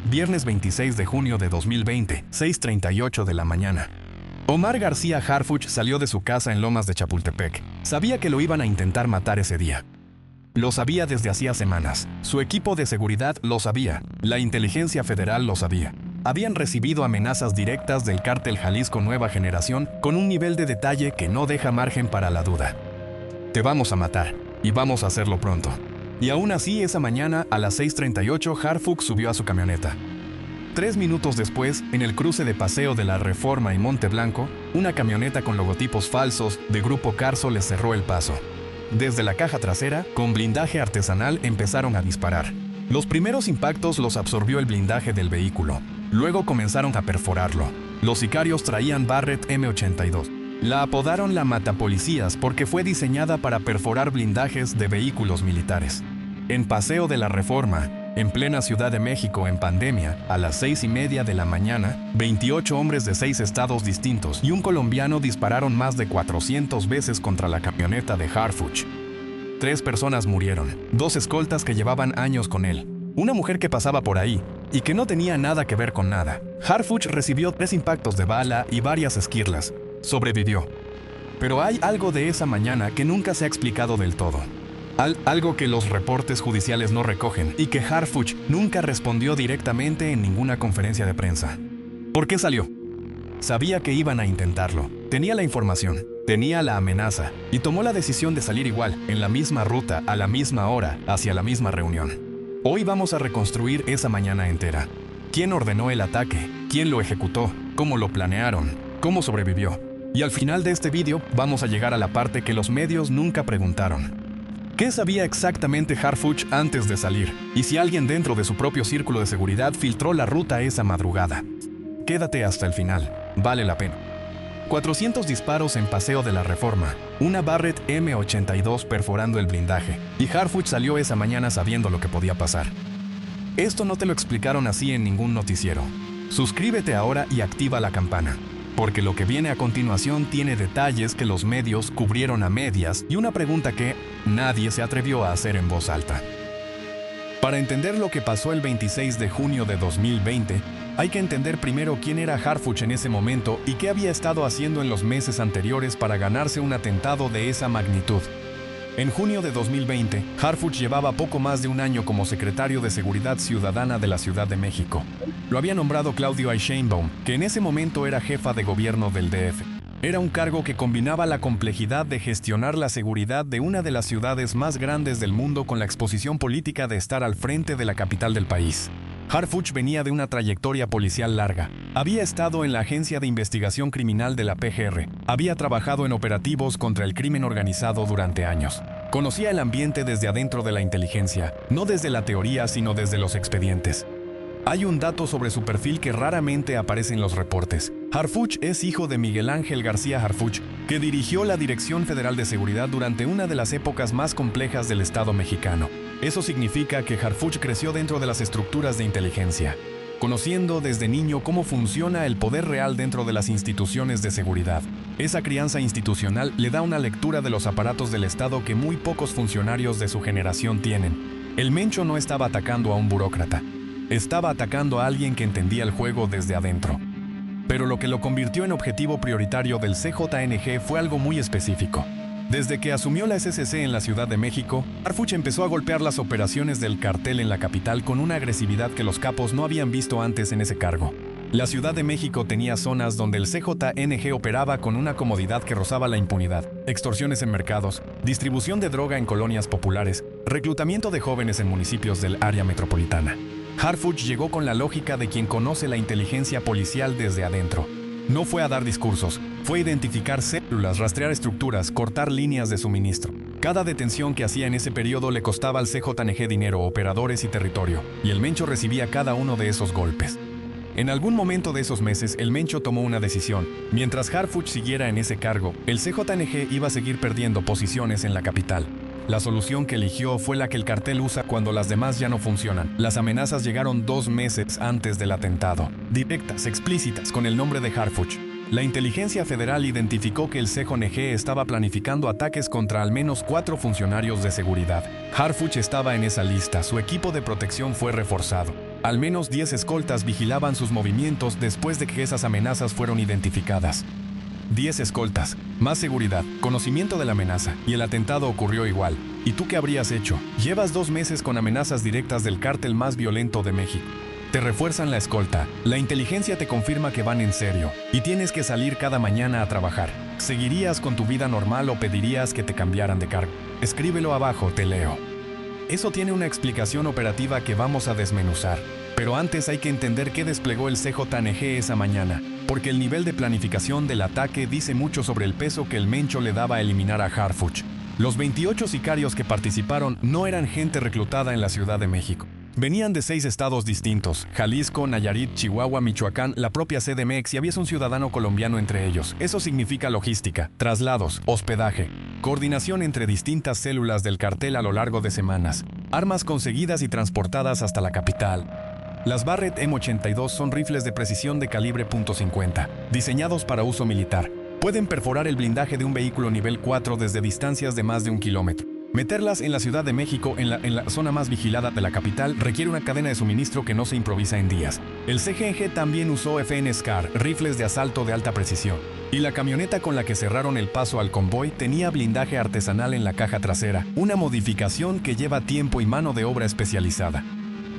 viernes 26 de junio de 2020, 6:38 de la mañana. Omar García Harfuch salió de su casa en Lomas de Chapultepec. Sabía que lo iban a intentar matar ese día. Lo sabía desde hacía semanas. Su equipo de seguridad lo sabía. La inteligencia federal lo sabía. Habían recibido amenazas directas del cártel Jalisco Nueva Generación con un nivel de detalle que no deja margen para la duda. Te vamos a matar, y vamos a hacerlo pronto. Y aún así, esa mañana, a las 6:38, Harfuch subió a su camioneta. 3 minutos después, en el cruce de Paseo de la Reforma y Monte Blanco, una camioneta con logotipos falsos de Grupo Carso les cerró el paso. Desde la caja trasera, con blindaje artesanal, empezaron a disparar. Los primeros impactos los absorbió el blindaje del vehículo. Luego comenzaron a perforarlo. Los sicarios traían Barrett M82. La apodaron la Matapolicías porque fue diseñada para perforar blindajes de vehículos militares. En Paseo de la Reforma, en plena Ciudad de México en pandemia, a las 6:30 de la mañana, 28 hombres de 6 estados distintos y un colombiano dispararon más de 400 veces contra la camioneta de Harfuch. 3 personas murieron, 2 escoltas que llevaban años con él, una mujer que pasaba por ahí y que no tenía nada que ver con nada. Harfuch recibió 3 impactos de bala y varias esquirlas. Sobrevivió. Pero hay algo de esa mañana que nunca se ha explicado del todo. Algo que los reportes judiciales no recogen y que Harfuch nunca respondió directamente en ninguna conferencia de prensa. ¿Por qué salió? Sabía que iban a intentarlo. Tenía la información, tenía la amenaza y tomó la decisión de salir igual, en la misma ruta, a la misma hora, hacia la misma reunión. Hoy vamos a reconstruir esa mañana entera. ¿Quién ordenó el ataque? ¿Quién lo ejecutó? ¿Cómo lo planearon? ¿Cómo sobrevivió? Y al final de este vídeo vamos a llegar a la parte que los medios nunca preguntaron. ¿Qué sabía exactamente Harfuch antes de salir? Y si alguien dentro de su propio círculo de seguridad filtró la ruta esa madrugada. Quédate hasta el final, vale la pena. 400 disparos en Paseo de la Reforma, una Barrett M82 perforando el blindaje, y Harfuch salió esa mañana sabiendo lo que podía pasar. Esto no te lo explicaron así en ningún noticiero. Suscríbete ahora y activa la campana, porque lo que viene a continuación tiene detalles que los medios cubrieron a medias y una pregunta que nadie se atrevió a hacer en voz alta. Para entender lo que pasó el 26 de junio de 2020, hay que entender primero quién era Harfuch en ese momento y qué había estado haciendo en los meses anteriores para ganarse un atentado de esa magnitud. En junio de 2020, Harfuch llevaba poco más de un año como secretario de Seguridad Ciudadana de la Ciudad de México. Lo había nombrado Claudio Sheinbaum, que en ese momento era jefa de gobierno del DF. Era un cargo que combinaba la complejidad de gestionar la seguridad de una de las ciudades más grandes del mundo con la exposición política de estar al frente de la capital del país. Harfuch venía de una trayectoria policial larga. Había estado en la Agencia de Investigación Criminal de la PGR. Había trabajado en operativos contra el crimen organizado durante años. Conocía el ambiente desde adentro de la inteligencia, no desde la teoría, sino desde los expedientes. Hay un dato sobre su perfil que raramente aparece en los reportes. Harfuch es hijo de Miguel Ángel García Harfuch, que dirigió la Dirección Federal de Seguridad durante una de las épocas más complejas del Estado mexicano. Eso significa que Harfuch creció dentro de las estructuras de inteligencia, conociendo desde niño cómo funciona el poder real dentro de las instituciones de seguridad. Esa crianza institucional le da una lectura de los aparatos del Estado que muy pocos funcionarios de su generación tienen. El Mencho no estaba atacando a un burócrata. Estaba atacando a alguien que entendía el juego desde adentro. Pero lo que lo convirtió en objetivo prioritario del CJNG fue algo muy específico. Desde que asumió la SCC en la Ciudad de México, Harfuch empezó a golpear las operaciones del cartel en la capital con una agresividad que los capos no habían visto antes en ese cargo. La Ciudad de México tenía zonas donde el CJNG operaba con una comodidad que rozaba la impunidad, extorsiones en mercados, distribución de droga en colonias populares, reclutamiento de jóvenes en municipios del área metropolitana. Harfuch llegó con la lógica de quien conoce la inteligencia policial desde adentro. No fue a dar discursos, fue a identificar células, rastrear estructuras, cortar líneas de suministro. Cada detención que hacía en ese periodo le costaba al CJNG dinero, operadores y territorio, y el Mencho recibía cada uno de esos golpes. En algún momento de esos meses, el Mencho tomó una decisión. Mientras Harfuch siguiera en ese cargo, el CJNG iba a seguir perdiendo posiciones en la capital. La solución que eligió fue la que el cartel usa cuando las demás ya no funcionan. Las amenazas llegaron 2 meses antes del atentado, directas, explícitas, con el nombre de Harfuch. La inteligencia federal identificó que el CJNG estaba planificando ataques contra al menos 4 funcionarios de seguridad. Harfuch estaba en esa lista, su equipo de protección fue reforzado. Al menos 10 escoltas vigilaban sus movimientos después de que esas amenazas fueron identificadas. 10 escoltas, más seguridad, conocimiento de la amenaza, y el atentado ocurrió igual. ¿Y tú qué habrías hecho? Llevas 2 meses con amenazas directas del cártel más violento de México. Te refuerzan la escolta, la inteligencia te confirma que van en serio, y tienes que salir cada mañana a trabajar. ¿Seguirías con tu vida normal o pedirías que te cambiaran de cargo? Escríbelo abajo, te leo. Eso tiene una explicación operativa que vamos a desmenuzar. Pero antes hay que entender qué desplegó el CJNG esa mañana, porque el nivel de planificación del ataque dice mucho sobre el peso que el Mencho le daba a eliminar a Harfuch. Los 28 sicarios que participaron no eran gente reclutada en la Ciudad de México. Venían de 6 estados distintos: Jalisco, Nayarit, Chihuahua, Michoacán, la propia CDMX, y había un ciudadano colombiano entre ellos. Eso significa logística, traslados, hospedaje, coordinación entre distintas células del cartel a lo largo de semanas, armas conseguidas y transportadas hasta la capital. Las Barrett M82 son rifles de precisión de calibre .50, diseñados para uso militar. Pueden perforar el blindaje de un vehículo nivel 4 desde distancias de más de 1 kilómetro. Meterlas en la Ciudad de México, en la zona más vigilada de la capital, requiere una cadena de suministro que no se improvisa en días. El CGNG también usó FN SCAR, rifles de asalto de alta precisión. Y la camioneta con la que cerraron el paso al convoy tenía blindaje artesanal en la caja trasera, una modificación que lleva tiempo y mano de obra especializada.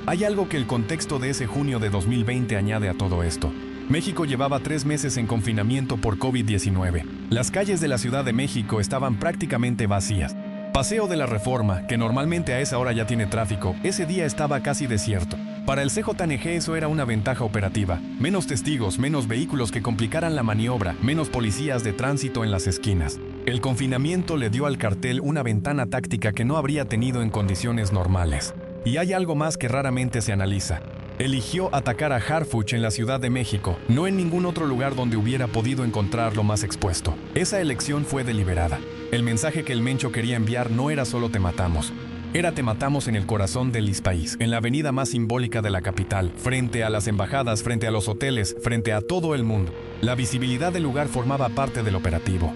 Hay algo que el contexto de ese junio de 2020 añade a todo esto. México llevaba 3 meses en confinamiento por COVID-19. Las calles de la Ciudad de México estaban prácticamente vacías. Paseo de la Reforma, que normalmente a esa hora ya tiene tráfico, ese día estaba casi desierto. Para el CJNG eso era una ventaja operativa. Menos testigos, menos vehículos que complicaran la maniobra, menos policías de tránsito en las esquinas. El confinamiento le dio al cartel una ventana táctica que no habría tenido en condiciones normales. Y hay algo más que raramente se analiza. Eligió atacar a Harfuch en la Ciudad de México, no en ningún otro lugar donde hubiera podido encontrarlo más expuesto. Esa elección fue deliberada. El mensaje que el Mencho quería enviar no era solo te matamos. Era te matamos en el corazón del país, en la avenida más simbólica de la capital, frente a las embajadas, frente a los hoteles, frente a todo el mundo. La visibilidad del lugar formaba parte del operativo.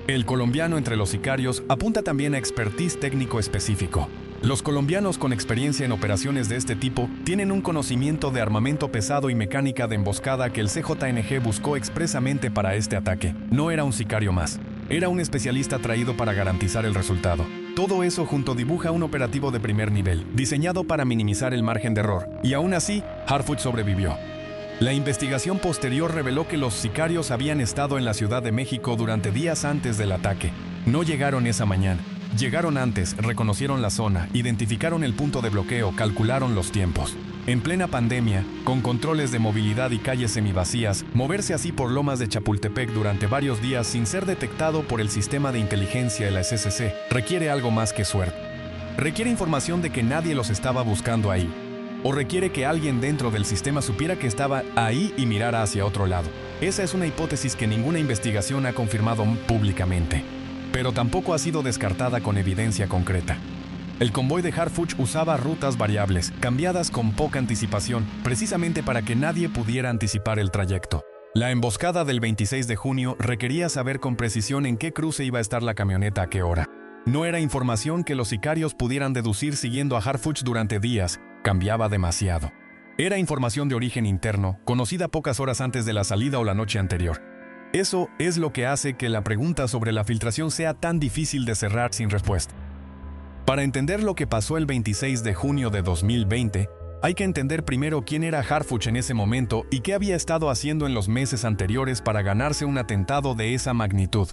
El colombiano entre los sicarios apunta también a expertise técnico específico. Los colombianos con experiencia en operaciones de este tipo tienen un conocimiento de armamento pesado y mecánica de emboscada que el CJNG buscó expresamente para este ataque. No era un sicario más. Era un especialista traído para garantizar el resultado. Todo eso junto dibuja un operativo de primer nivel, diseñado para minimizar el margen de error. Y aún así, Harfuch sobrevivió. La investigación posterior reveló que los sicarios habían estado en la Ciudad de México durante días antes del ataque. No llegaron esa mañana. Llegaron antes, reconocieron la zona, identificaron el punto de bloqueo, calcularon los tiempos. En plena pandemia, con controles de movilidad y calles semivacías, moverse así por lomas de Chapultepec durante varios días sin ser detectado por el sistema de inteligencia de la SCC requiere algo más que suerte. Requiere información de que nadie los estaba buscando ahí. O requiere que alguien dentro del sistema supiera que estaba ahí y mirara hacia otro lado. Esa es una hipótesis que ninguna investigación ha confirmado públicamente, pero tampoco ha sido descartada con evidencia concreta. El convoy de Harfuch usaba rutas variables, cambiadas con poca anticipación, precisamente para que nadie pudiera anticipar el trayecto. La emboscada del 26 de junio requería saber con precisión en qué cruce iba a estar la camioneta a qué hora. No era información que los sicarios pudieran deducir siguiendo a Harfuch durante días, cambiaba demasiado. Era información de origen interno, conocida pocas horas antes de la salida o la noche anterior. Eso es lo que hace que la pregunta sobre la filtración sea tan difícil de cerrar sin respuesta. Para entender lo que pasó el 26 de junio de 2020, hay que entender primero quién era Harfuch en ese momento y qué había estado haciendo en los meses anteriores para ganarse un atentado de esa magnitud.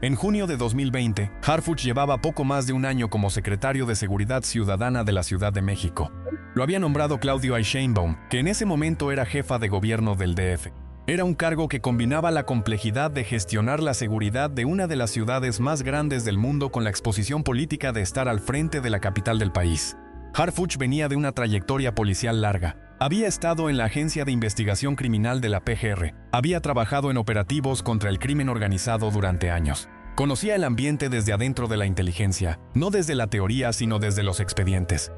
En junio de 2020, Harfuch llevaba poco más de un año como secretario de Seguridad Ciudadana de la Ciudad de México. Lo había nombrado Claudio Sheinbaum, que en ese momento era jefa de gobierno del DF. Era un cargo que combinaba la complejidad de gestionar la seguridad de una de las ciudades más grandes del mundo con la exposición política de estar al frente de la capital del país. Harfuch venía de una trayectoria policial larga. Había estado en la Agencia de Investigación Criminal de la PGR. Había trabajado en operativos contra el crimen organizado durante años. Conocía el ambiente desde adentro de la inteligencia, no desde la teoría sino desde los expedientes.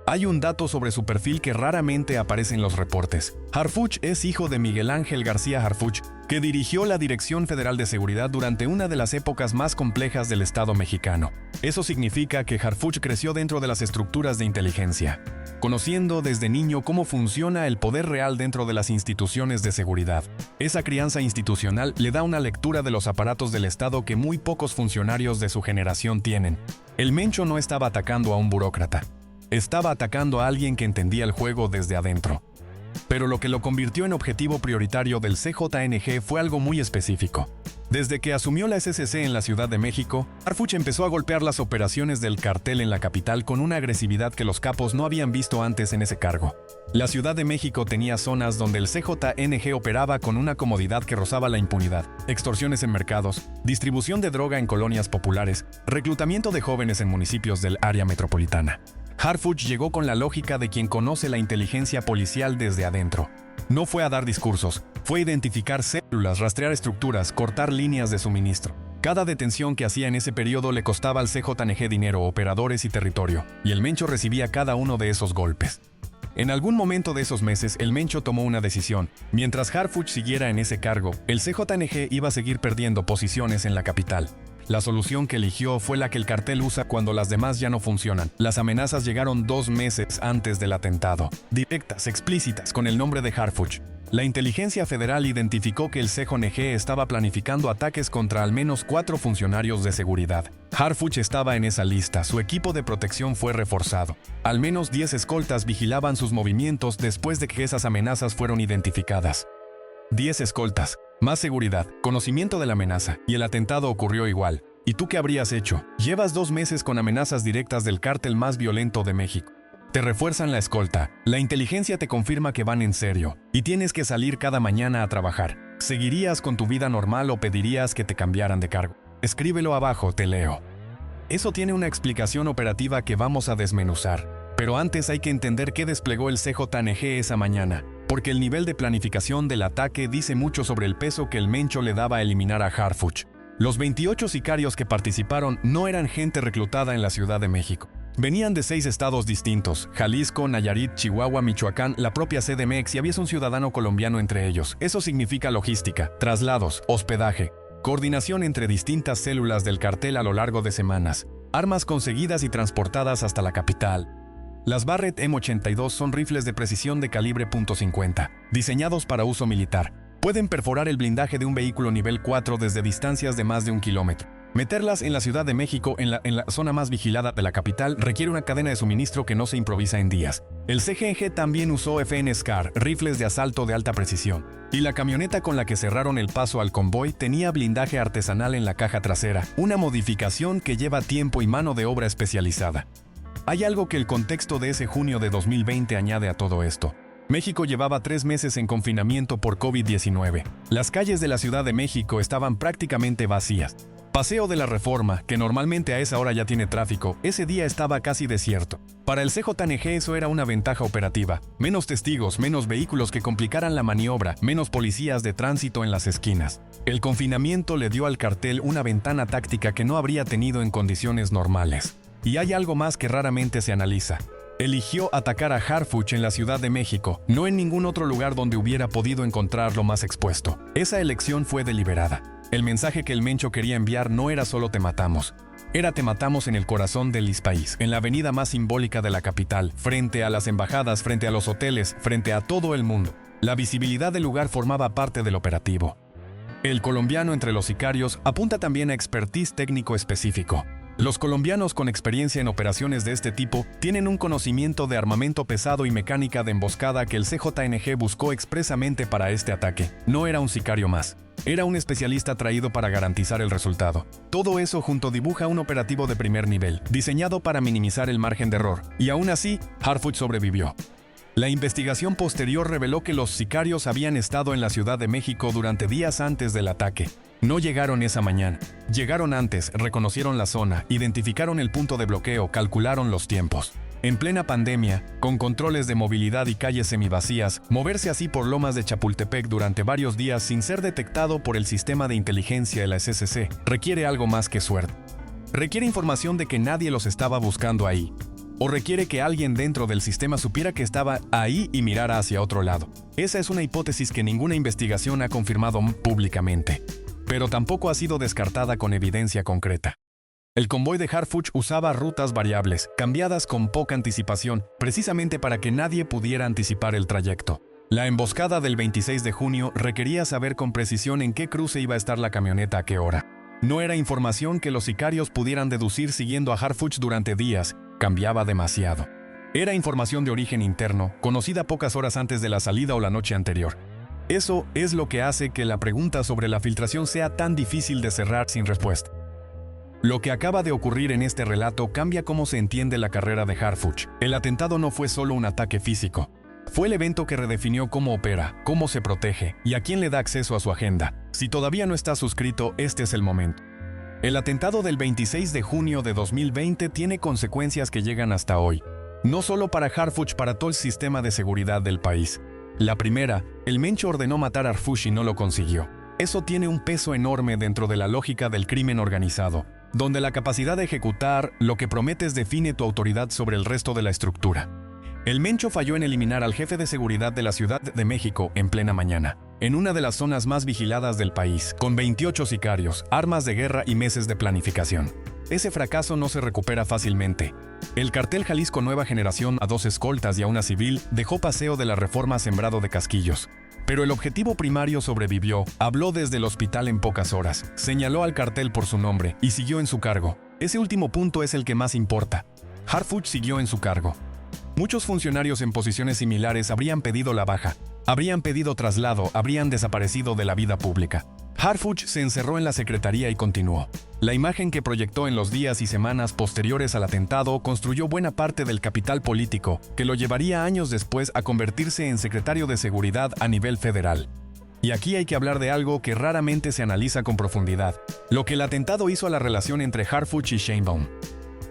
Hay un dato sobre su perfil que raramente aparece en los reportes. Harfuch es hijo de Miguel Ángel García Harfuch, que dirigió la Dirección Federal de Seguridad durante una de las épocas más complejas del Estado mexicano. Eso significa que Harfuch creció dentro de las estructuras de inteligencia, conociendo desde niño cómo funciona el poder real dentro de las instituciones de seguridad. Esa crianza institucional le da una lectura de los aparatos del Estado que muy pocos funcionarios de su generación tienen. El Mencho no estaba atacando a un burócrata. Estaba atacando a alguien que entendía el juego desde adentro. Pero lo que lo convirtió en objetivo prioritario del CJNG fue algo muy específico. Desde que asumió la SCC en la Ciudad de México, Harfuch empezó a golpear las operaciones del cartel en la capital con una agresividad que los capos no habían visto antes en ese cargo. La Ciudad de México tenía zonas donde el CJNG operaba con una comodidad que rozaba la impunidad, extorsiones en mercados, distribución de droga en colonias populares, reclutamiento de jóvenes en municipios del área metropolitana. Harfuch llegó con la lógica de quien conoce la inteligencia policial desde adentro. No fue a dar discursos, fue a identificar células, rastrear estructuras, cortar líneas de suministro. Cada detención que hacía en ese periodo le costaba al CJNG dinero, operadores y territorio, y el Mencho recibía cada uno de esos golpes. En algún momento de esos meses, el Mencho tomó una decisión. Mientras Harfuch siguiera en ese cargo, el CJNG iba a seguir perdiendo posiciones en la capital. La solución que eligió fue la que el cartel usa cuando las demás ya no funcionan. Las amenazas llegaron 2 meses antes del atentado, directas, explícitas, con el nombre de Harfuch. La inteligencia federal identificó que el CJNG estaba planificando ataques contra al menos 4 funcionarios de seguridad. Harfuch estaba en esa lista, su equipo de protección fue reforzado. Al menos 10 escoltas vigilaban sus movimientos después de que esas amenazas fueron identificadas. 10 escoltas, más seguridad, conocimiento de la amenaza, y el atentado ocurrió igual. ¿Y tú qué habrías hecho? Llevas 2 meses con amenazas directas del cártel más violento de México. Te refuerzan la escolta, la inteligencia te confirma que van en serio, y tienes que salir cada mañana a trabajar. ¿Seguirías con tu vida normal o pedirías que te cambiaran de cargo? Escríbelo abajo, te leo. Eso tiene una explicación operativa que vamos a desmenuzar. Pero antes hay que entender qué desplegó el CJNG esa mañana, porque el nivel de planificación del ataque dice mucho sobre el peso que el Mencho le daba a eliminar a Harfuch. Los 28 sicarios que participaron no eran gente reclutada en la Ciudad de México. Venían de 6 estados distintos: Jalisco, Nayarit, Chihuahua, Michoacán, la propia CDMX, y había un ciudadano colombiano entre ellos. Eso significa logística, traslados, hospedaje, coordinación entre distintas células del cartel a lo largo de semanas, armas conseguidas y transportadas hasta la capital. Las Barrett M82 son rifles de precisión de calibre .50, diseñados para uso militar. Pueden perforar el blindaje de un vehículo nivel 4 desde distancias de más de 1 kilómetro. Meterlas en la Ciudad de México, en la zona más vigilada de la capital, requiere una cadena de suministro que no se improvisa en días. El CGNG también usó FN SCAR, rifles de asalto de alta precisión. Y la camioneta con la que cerraron el paso al convoy tenía blindaje artesanal en la caja trasera, una modificación que lleva tiempo y mano de obra especializada. Hay algo que el contexto de ese junio de 2020 añade a todo esto. México llevaba 3 meses en confinamiento por COVID-19. Las calles de la Ciudad de México estaban prácticamente vacías. Paseo de la Reforma, que normalmente a esa hora ya tiene tráfico, ese día estaba casi desierto. Para el CJNG eso era una ventaja operativa. Menos testigos, menos vehículos que complicaran la maniobra, menos policías de tránsito en las esquinas. El confinamiento le dio al cartel una ventana táctica que no habría tenido en condiciones normales. Y hay algo más que raramente se analiza. Eligió atacar a Harfuch en la Ciudad de México, no en ningún otro lugar donde hubiera podido encontrarlo más expuesto. Esa elección fue deliberada. El mensaje que el Mencho quería enviar no era solo te matamos. Era te matamos en el corazón del país, en la avenida más simbólica de la capital, frente a las embajadas, frente a los hoteles, frente a todo el mundo. La visibilidad del lugar formaba parte del operativo. El colombiano entre los sicarios apunta también a expertise técnico específico. Los colombianos con experiencia en operaciones de este tipo tienen un conocimiento de armamento pesado y mecánica de emboscada que el CJNG buscó expresamente para este ataque. No era un sicario más. Era un especialista traído para garantizar el resultado. Todo eso junto dibuja un operativo de primer nivel, diseñado para minimizar el margen de error. Y aún así, Harfuch sobrevivió. La investigación posterior reveló que los sicarios habían estado en la Ciudad de México durante días antes del ataque. No llegaron esa mañana. Llegaron antes, reconocieron la zona, identificaron el punto de bloqueo, calcularon los tiempos. En plena pandemia, con controles de movilidad y calles semivacías, moverse así por lomas de Chapultepec durante varios días sin ser detectado por el sistema de inteligencia de la SCC requiere algo más que suerte. Requiere información de que nadie los estaba buscando ahí. o requiere que alguien dentro del sistema supiera que estaba ahí y mirara hacia otro lado. Esa es una hipótesis que ninguna investigación ha confirmado públicamente, pero tampoco ha sido descartada con evidencia concreta. El convoy de Harfuch usaba rutas variables, cambiadas con poca anticipación, precisamente para que nadie pudiera anticipar el trayecto. La emboscada del 26 de junio requería saber con precisión en qué cruce iba a estar la camioneta a qué hora. No era información que los sicarios pudieran deducir siguiendo a Harfuch durante días, cambiaba demasiado. Era información de origen interno, conocida pocas horas antes de la salida o la noche anterior. Eso es lo que hace que la pregunta sobre la filtración sea tan difícil de cerrar sin respuesta. Lo que acaba de ocurrir en este relato cambia cómo se entiende la carrera de Harfuch. El atentado no fue solo un ataque físico. Fue el evento que redefinió cómo opera, cómo se protege y a quién le da acceso a su agenda. Si todavía no estás suscrito, este es el momento. El atentado del 26 de junio de 2020 tiene consecuencias que llegan hasta hoy. No solo para Harfuch, para todo el sistema de seguridad del país. La primera, el Mencho ordenó matar a Harfuch y no lo consiguió. Eso tiene un peso enorme dentro de la lógica del crimen organizado, donde la capacidad de ejecutar lo que prometes define tu autoridad sobre el resto de la estructura. El Mencho falló en eliminar al jefe de seguridad de la Ciudad de México en plena mañana, en una de las zonas más vigiladas del país, con 28 sicarios, armas de guerra y meses de planificación. Ese fracaso no se recupera fácilmente. El cartel Jalisco Nueva Generación, a 2 escoltas y a una civil, dejó Paseo de la Reforma sembrado de casquillos. Pero el objetivo primario sobrevivió, habló desde el hospital en pocas horas, señaló al cartel por su nombre y siguió en su cargo. Ese último punto es el que más importa. Harfuch siguió en su cargo. Muchos funcionarios en posiciones similares habrían pedido la baja, habrían pedido traslado, habrían desaparecido de la vida pública. Harfuch se encerró en la secretaría y continuó. La imagen que proyectó en los días y semanas posteriores al atentado construyó buena parte del capital político, que lo llevaría años después a convertirse en secretario de Seguridad a nivel federal. Y aquí hay que hablar de algo que raramente se analiza con profundidad: lo que el atentado hizo a la relación entre Harfuch y Sheinbaum.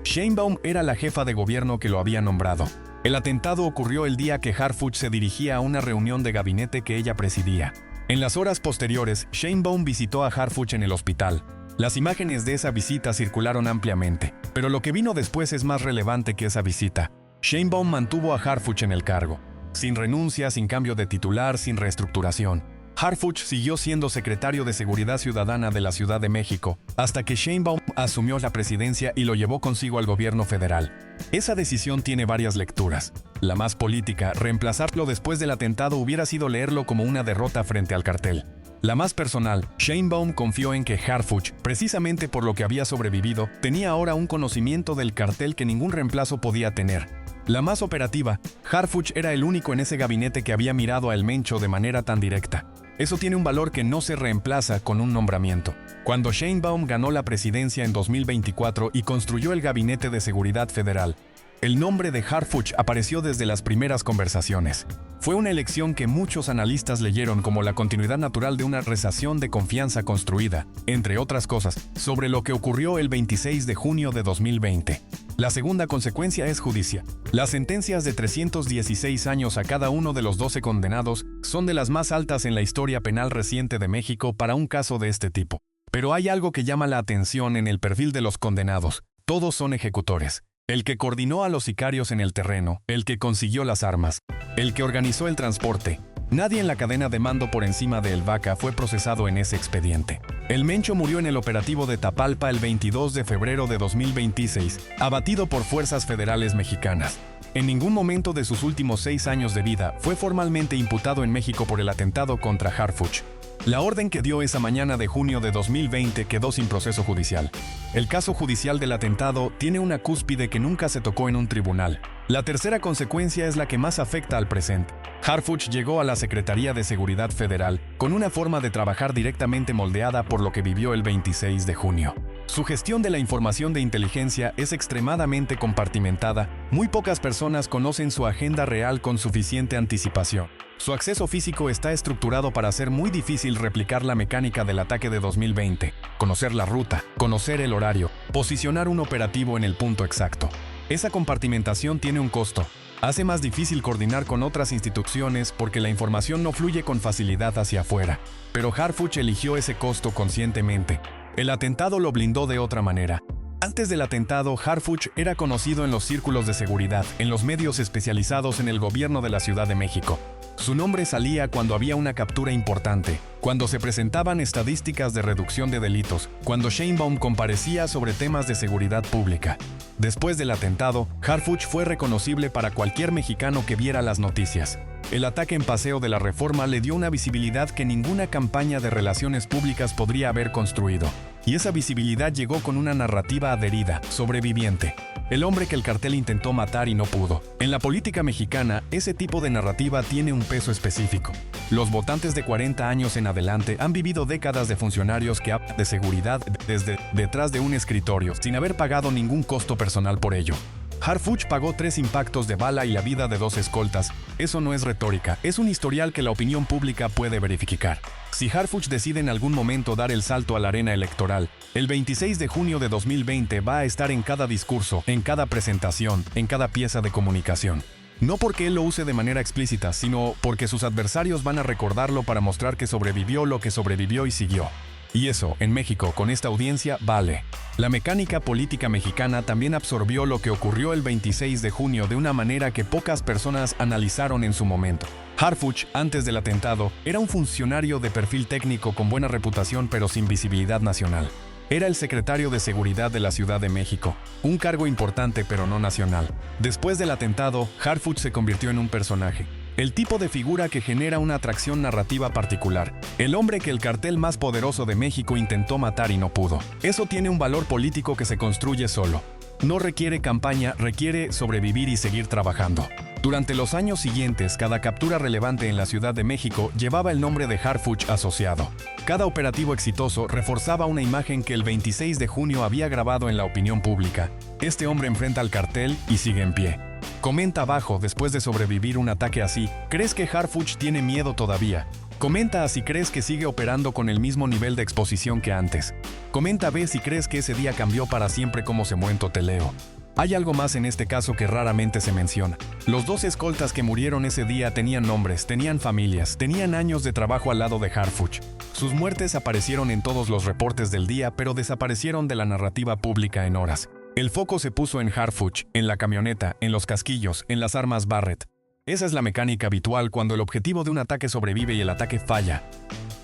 Sheinbaum era la jefa de gobierno que lo había nombrado. El atentado ocurrió el día que Harfuch se dirigía a una reunión de gabinete que ella presidía. En las horas posteriores, Sheinbaum visitó a Harfuch en el hospital. Las imágenes de esa visita circularon ampliamente, pero lo que vino después es más relevante que esa visita. Sheinbaum mantuvo a Harfuch en el cargo, sin renuncia, sin cambio de titular, sin reestructuración. Harfuch siguió siendo secretario de Seguridad Ciudadana de la Ciudad de México, hasta que Sheinbaum asumió la presidencia y lo llevó consigo al gobierno federal. Esa decisión tiene varias lecturas. La más política, reemplazarlo después del atentado hubiera sido leerlo como una derrota frente al cartel. La más personal, Sheinbaum confió en que Harfuch, precisamente por lo que había sobrevivido, tenía ahora un conocimiento del cartel que ningún reemplazo podía tener. La más operativa, Harfuch era el único en ese gabinete que había mirado a El Mencho de manera tan directa. Eso tiene un valor que no se reemplaza con un nombramiento. Cuando Sheinbaum ganó la presidencia en 2024 y construyó el Gabinete de Seguridad Federal, el nombre de Harfuch apareció desde las primeras conversaciones. Fue una elección que muchos analistas leyeron como la continuidad natural de una relación de confianza construida, entre otras cosas, sobre lo que ocurrió el 26 de junio de 2020. La segunda consecuencia es judicial. Las sentencias de 316 años a cada uno de los 12 condenados son de las más altas en la historia penal reciente de México para un caso de este tipo. Pero hay algo que llama la atención en el perfil de los condenados. Todos son ejecutores. El que coordinó a los sicarios en el terreno, el que consiguió las armas, el que organizó el transporte. Nadie en la cadena de mando por encima de El Vaca fue procesado en ese expediente. El Mencho murió en el operativo de Tapalpa el 22 de febrero de 2026, abatido por fuerzas federales mexicanas. En ningún momento de sus últimos 6 años de vida fue formalmente imputado en México por el atentado contra Harfuch. La orden que dio esa mañana de junio de 2020 quedó sin proceso judicial. El caso judicial del atentado tiene una cúspide que nunca se tocó en un tribunal. La tercera consecuencia es la que más afecta al presente. Harfuch llegó a la Secretaría de Seguridad Federal con una forma de trabajar directamente moldeada por lo que vivió el 26 de junio. Su gestión de la información de inteligencia es extremadamente compartimentada. Muy pocas personas conocen su agenda real con suficiente anticipación. Su acceso físico está estructurado para hacer muy difícil replicar la mecánica del ataque de 2020, conocer la ruta, conocer el horario, posicionar un operativo en el punto exacto. Esa compartimentación tiene un costo. Hace más difícil coordinar con otras instituciones porque la información no fluye con facilidad hacia afuera. Pero Harfuch eligió ese costo conscientemente. El atentado lo blindó de otra manera. Antes del atentado, Harfuch era conocido en los círculos de seguridad, en los medios especializados en el gobierno de la Ciudad de México. Su nombre salía cuando había una captura importante, cuando se presentaban estadísticas de reducción de delitos, cuando Sheinbaum comparecía sobre temas de seguridad pública. Después del atentado, Harfuch fue reconocible para cualquier mexicano que viera las noticias. El ataque en Paseo de la Reforma le dio una visibilidad que ninguna campaña de relaciones públicas podría haber construido. Y esa visibilidad llegó con una narrativa adherida, sobreviviente. El hombre que el cartel intentó matar y no pudo. En la política mexicana, ese tipo de narrativa tiene un peso específico. Los votantes de 40 años en adelante han vivido décadas de funcionarios que hablan de seguridad desde detrás de un escritorio, sin haber pagado ningún costo personal por ello. Harfuch pagó 3 impactos de bala y la vida de 2 escoltas. Eso no es retórica, es un historial que la opinión pública puede verificar. Si Harfuch decide en algún momento dar el salto a la arena electoral, el 26 de junio de 2020 va a estar en cada discurso, en cada presentación, en cada pieza de comunicación. No porque él lo use de manera explícita, sino porque sus adversarios van a recordarlo para mostrar que sobrevivió lo que sobrevivió y siguió. Y eso, en México, con esta audiencia, vale. La mecánica política mexicana también absorbió lo que ocurrió el 26 de junio de una manera que pocas personas analizaron en su momento. Harfuch, antes del atentado, era un funcionario de perfil técnico con buena reputación pero sin visibilidad nacional. Era el secretario de Seguridad de la Ciudad de México, un cargo importante pero no nacional. Después del atentado, Harfuch se convirtió en un personaje. El tipo de figura que genera una atracción narrativa particular. El hombre que el cartel más poderoso de México intentó matar y no pudo. Eso tiene un valor político que se construye solo. No requiere campaña, requiere sobrevivir y seguir trabajando. Durante los años siguientes, cada captura relevante en la Ciudad de México llevaba el nombre de Harfuch asociado. Cada operativo exitoso reforzaba una imagen que el 26 de junio había grabado en la opinión pública. Este hombre enfrenta al cartel y sigue en pie. Comenta abajo, después de sobrevivir un ataque así, ¿crees que Harfuch tiene miedo todavía? Comenta si crees que sigue operando con el mismo nivel de exposición que antes. Comenta B si crees que ese día cambió para siempre como se muerto te leo. Hay algo más en este caso que raramente se menciona. Los 2 escoltas que murieron ese día tenían nombres, tenían familias, tenían años de trabajo al lado de Harfuch. Sus muertes aparecieron en todos los reportes del día, pero desaparecieron de la narrativa pública en horas. El foco se puso en Harfuch, en la camioneta, en los casquillos, en las armas Barrett. Esa es la mecánica habitual cuando el objetivo de un ataque sobrevive y el ataque falla.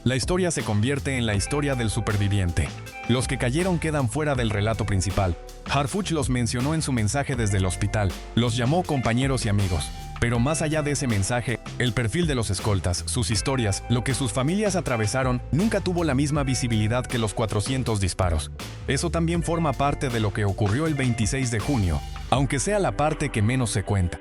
La historia se convierte en la historia del superviviente. Los que cayeron quedan fuera del relato principal. Harfuch los mencionó en su mensaje desde el hospital, los llamó compañeros y amigos. Pero más allá de ese mensaje, el perfil de los escoltas, sus historias, lo que sus familias atravesaron, nunca tuvo la misma visibilidad que los 400 disparos. Eso también forma parte de lo que ocurrió el 26 de junio, aunque sea la parte que menos se cuenta.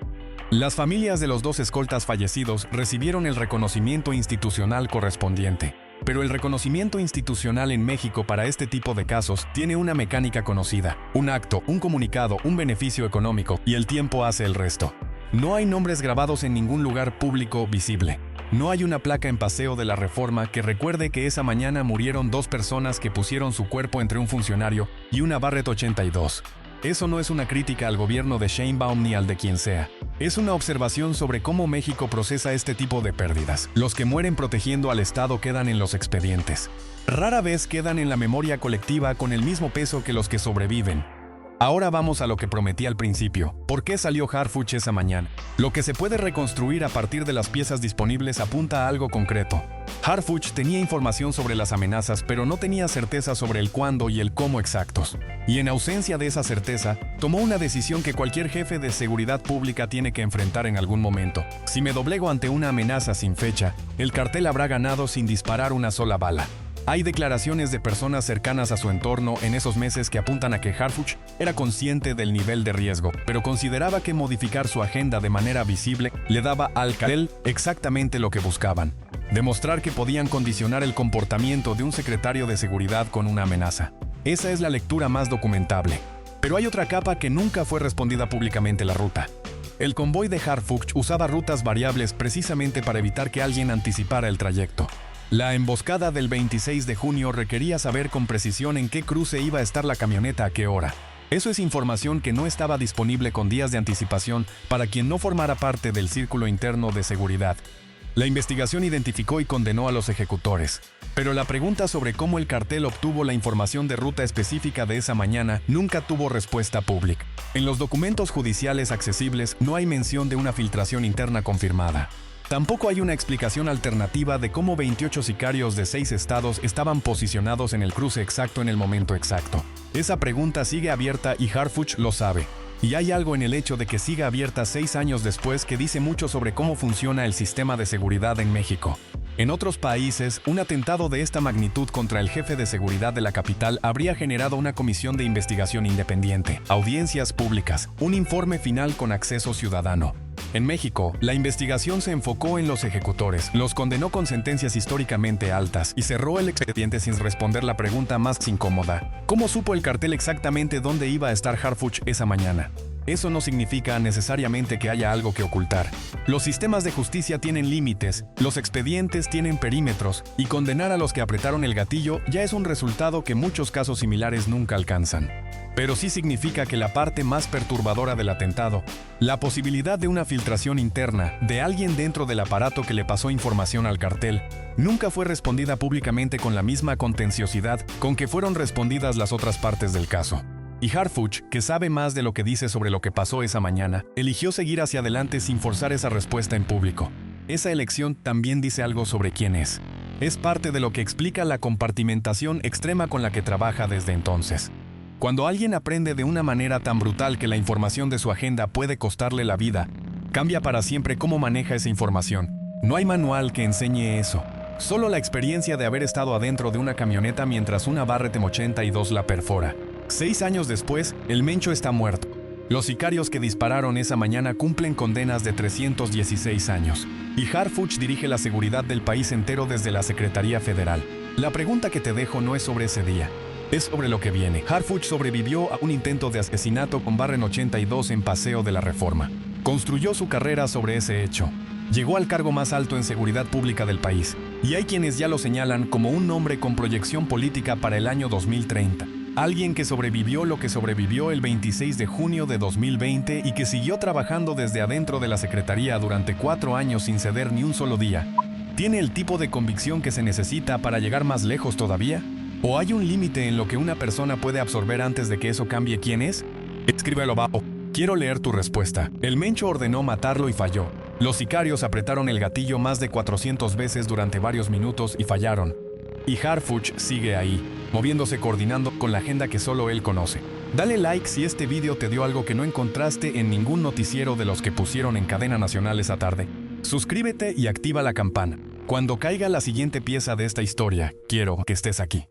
Las familias de los 2 escoltas fallecidos recibieron el reconocimiento institucional correspondiente. Pero el reconocimiento institucional en México para este tipo de casos tiene una mecánica conocida. Un acto, un comunicado, un beneficio económico, y el tiempo hace el resto. No hay nombres grabados en ningún lugar público visible. No hay una placa en Paseo de la Reforma que recuerde que esa mañana murieron 2 personas que pusieron su cuerpo entre un funcionario y una Barrett 82. Eso no es una crítica al gobierno de Sheinbaum ni al de quien sea. Es una observación sobre cómo México procesa este tipo de pérdidas. Los que mueren protegiendo al Estado quedan en los expedientes. Rara vez quedan en la memoria colectiva con el mismo peso que los que sobreviven. Ahora vamos a lo que prometí al principio. ¿Por qué salió Harfuch esa mañana? Lo que se puede reconstruir a partir de las piezas disponibles apunta a algo concreto. Harfuch tenía información sobre las amenazas, pero no tenía certeza sobre el cuándo y el cómo exactos. Y en ausencia de esa certeza, tomó una decisión que cualquier jefe de seguridad pública tiene que enfrentar en algún momento. Si me doblego ante una amenaza sin fecha, el cartel habrá ganado sin disparar una sola bala. Hay declaraciones de personas cercanas a su entorno en esos meses que apuntan a que Harfuch era consciente del nivel de riesgo, pero consideraba que modificar su agenda de manera visible le daba al cartel exactamente lo que buscaban: demostrar que podían condicionar el comportamiento de un secretario de seguridad con una amenaza. Esa es la lectura más documentable. Pero hay otra capa que nunca fue respondida públicamente: la ruta. El convoy de Harfuch usaba rutas variables precisamente para evitar que alguien anticipara el trayecto. La emboscada del 26 de junio requería saber con precisión en qué cruce iba a estar la camioneta a qué hora. Eso es información que no estaba disponible con días de anticipación para quien no formara parte del círculo interno de seguridad. La investigación identificó y condenó a los ejecutores. Pero la pregunta sobre cómo el cartel obtuvo la información de ruta específica de esa mañana nunca tuvo respuesta pública. En los documentos judiciales accesibles no hay mención de una filtración interna confirmada. Tampoco hay una explicación alternativa de cómo 28 sicarios de 6 estados estaban posicionados en el cruce exacto en el momento exacto. Esa pregunta sigue abierta y Harfuch lo sabe. Y hay algo en el hecho de que siga abierta 6 años después que dice mucho sobre cómo funciona el sistema de seguridad en México. En otros países, un atentado de esta magnitud contra el jefe de seguridad de la capital habría generado una comisión de investigación independiente, audiencias públicas, un informe final con acceso ciudadano. En México, la investigación se enfocó en los ejecutores, los condenó con sentencias históricamente altas y cerró el expediente sin responder la pregunta más incómoda. ¿Cómo supo el cartel exactamente dónde iba a estar Harfuch esa mañana? Eso no significa necesariamente que haya algo que ocultar. Los sistemas de justicia tienen límites, los expedientes tienen perímetros, y condenar a los que apretaron el gatillo ya es un resultado que muchos casos similares nunca alcanzan. Pero sí significa que la parte más perturbadora del atentado, la posibilidad de una filtración interna de alguien dentro del aparato que le pasó información al cartel, nunca fue respondida públicamente con la misma contenciosidad con que fueron respondidas las otras partes del caso. Y Harfuch, que sabe más de lo que dice sobre lo que pasó esa mañana, eligió seguir hacia adelante sin forzar esa respuesta en público. Esa elección también dice algo sobre quién es. Es parte de lo que explica la compartimentación extrema con la que trabaja desde entonces. Cuando alguien aprende de una manera tan brutal que la información de su agenda puede costarle la vida, cambia para siempre cómo maneja esa información. No hay manual que enseñe eso. Solo la experiencia de haber estado adentro de una camioneta mientras una Barrett M82 la perfora. 6 años después, el Mencho está muerto. Los sicarios que dispararon esa mañana cumplen condenas de 316 años. Y Harfuch dirige la seguridad del país entero desde la Secretaría Federal. La pregunta que te dejo no es sobre ese día. Es sobre lo que viene. Harfuch sobrevivió a un intento de asesinato con Barrett 82 en Paseo de la Reforma. Construyó su carrera sobre ese hecho. Llegó al cargo más alto en seguridad pública del país. Y hay quienes ya lo señalan como un nombre con proyección política para el año 2030. Alguien que sobrevivió lo que sobrevivió el 26 de junio de 2020 y que siguió trabajando desde adentro de la Secretaría durante 4 años sin ceder ni un solo día. ¿Tiene el tipo de convicción que se necesita para llegar más lejos todavía? ¿O hay un límite en lo que una persona puede absorber antes de que eso cambie quién es? Escríbelo abajo. Quiero leer tu respuesta. El Mencho ordenó matarlo y falló. Los sicarios apretaron el gatillo más de 400 veces durante varios minutos y fallaron. Y Harfuch sigue ahí, moviéndose coordinando con la agenda que solo él conoce. Dale like si este video te dio algo que no encontraste en ningún noticiero de los que pusieron en cadena nacional esa tarde. Suscríbete y activa la campana. Cuando caiga la siguiente pieza de esta historia, quiero que estés aquí.